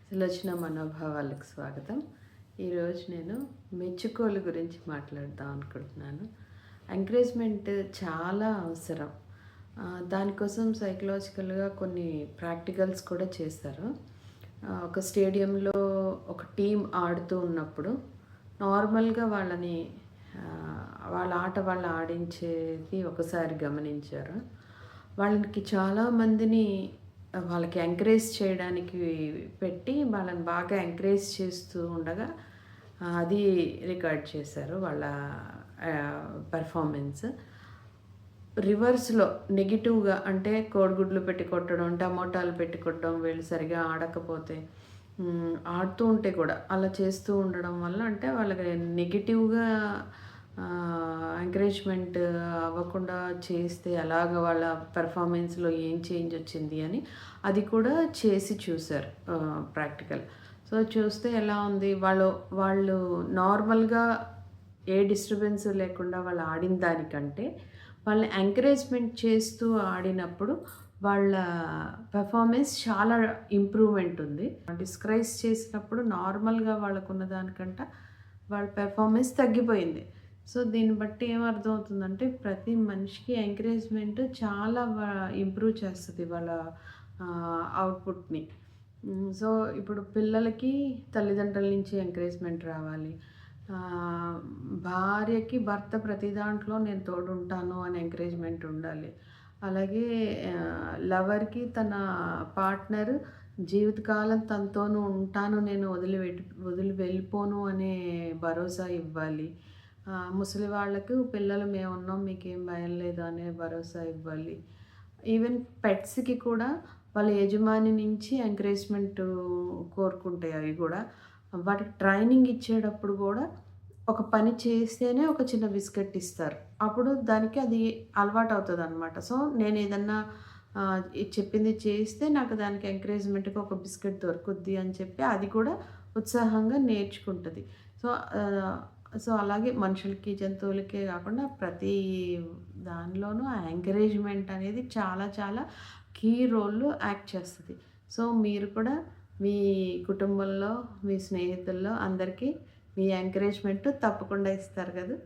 సులోచన మనోభావాలకు స్వాగతం. ఈరోజు నేను మెచ్చుకోలు గురించి మాట్లాడదాం అనుకుంటున్నాను. ఎంకరేజ్మెంట్ చాలా అవసరం. దానికోసం సైకలాజికల్గా కొన్ని ప్రాక్టికల్స్ కూడా చేస్తారు. ఒక స్టేడియంలో ఒక టీం ఆడుతూ ఉన్నప్పుడు నార్మల్గా వాళ్ళని వాళ్ళ ఆట వాళ్ళు ఆడించేది ఒకసారి గమనించారు. వాళ్ళకి చాలామందిని వాళ్ళకి ఎంకరేజ్ చేయడానికి పెట్టి వాళ్ళని బాగా ఎంకరేజ్ చేస్తూ ఉండగా అది రికార్డ్ చేశారు వాళ్ళ పెర్ఫార్మెన్స్. రివర్స్‌లో నెగెటివ్‌గా అంటే కోడిగుడ్లు పెట్టి కొట్టడం, టమోటాలు పెట్టి కొట్టడం, వీళ్ళు సరిగ్గా ఆడకపోతే ఆడుతూ ఉంటే కూడా అలా చేస్తూ ఉండడం వల్ల అంటే వాళ్ళకి నెగెటివ్‌గా ఎంకరేజ్మెంట్ అవ్వకుండా చేస్తే ఎలాగ వాళ్ళ పెర్ఫార్మెన్స్‌లో ఏం చేంజ్ వచ్చింది అని అది కూడా చేసి చూసారు ప్రాక్టికల్. సో, చూస్తే ఎలా ఉంది వాళ్ళు నార్మల్‌గా ఏ డిస్టర్బెన్స్ లేకుండా వాళ్ళు ఆడిన దానికంటే వాళ్ళని ఎంకరేజ్మెంట్ చేస్తూ ఆడినప్పుడు వాళ్ళ పెర్ఫార్మెన్స్ చాలా ఇంప్రూవ్‌మెంట్ ఉంది. డిస్కరేజ్ చేసినప్పుడు నార్మల్‌గా వాళ్ళకున్న దానికంట వాళ్ళ పెర్ఫార్మెన్స్ తగ్గిపోయింది. సో, దీన్ని బట్టి ఏమర్థమవుతుందంటే ప్రతి మనిషికి ఎంకరేజ్మెంట్ చాలా ఇంప్రూవ్ చేస్తది వాళ్ళ అవుట్‌పుట్‌ని. సో, ఇప్పుడు పిల్లలకి తల్లిదండ్రుల నుంచి ఎంకరేజ్మెంట్ రావాలి. భార్యకి భర్త ప్రతి దాంట్లో నేను తోడుంటాను అని ఎంకరేజ్మెంట్ ఉండాలి. అలాగే లవర్‌కి తన పార్ట్నర్ జీవితకాలం తనతోను ఉంటాను, నేను వదిలి వెళ్ళిపోను అనే భరోసా ఇవ్వాలి. ముసలి వాళ్ళకు పిల్లలు మేమున్నాం మీకేం భయం లేదు అనే భరోసా ఇవ్వాలి. ఈవెన్ పెట్స్‌కి కూడా వాళ్ళ యజమాని నుంచి ఎంకరేజ్మెంట్ కోరుకుంటాయి అవి కూడా. వాటికి ట్రైనింగ్ ఇచ్చేటప్పుడు కూడా ఒక పని చేస్తేనే ఒక చిన్న బిస్కెట్ ఇస్తారు. అప్పుడు దానికి అది అలవాటవుతదనమాట. సో, నేనేదన్నా చెప్పింది చేస్తే నాకు దానికి ఎంకరేజ్మెంట్‌గా ఒక బిస్కెట్ దొరుకుద్ది అని చెప్పి అది కూడా ఉత్సాహంగా నేర్చుకుంటది. సో, అలాగే మనుషులకి, జంతువులకే కాకుండా ప్రతి దానిలోనూ ఆ ఎంకరేజ్మెంట్ అనేది చాలా చాలా కీ రోల్ యాక్ట్ చేస్తది. సో, మీరు కూడా మీ కుటుంబంలో, మీ స్నేహితుల్లో అందరికీ మీ ఎంకరేజ్మెంట్ తప్పకుండా ఇస్తారు కదా!